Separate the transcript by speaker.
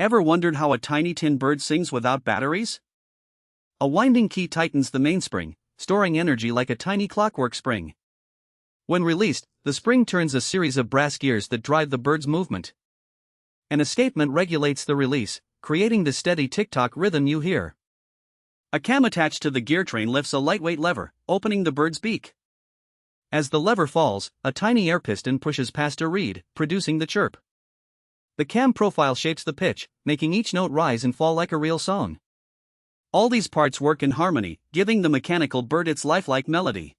Speaker 1: Ever wondered how a tiny tin bird sings without batteries? A winding key tightens the mainspring, storing energy like a tiny clockwork spring. When released, the spring turns a series of brass gears that drive the bird's movement. An escapement regulates the release, creating the steady tick-tock rhythm you hear. A cam attached to the gear train lifts a lightweight lever, opening the bird's beak. As the lever falls, a tiny air piston pushes past a reed, producing the chirp. The cam profile shapes the pitch, making each note rise and fall like a real song. All these parts work in harmony, giving the mechanical bird its lifelike melody.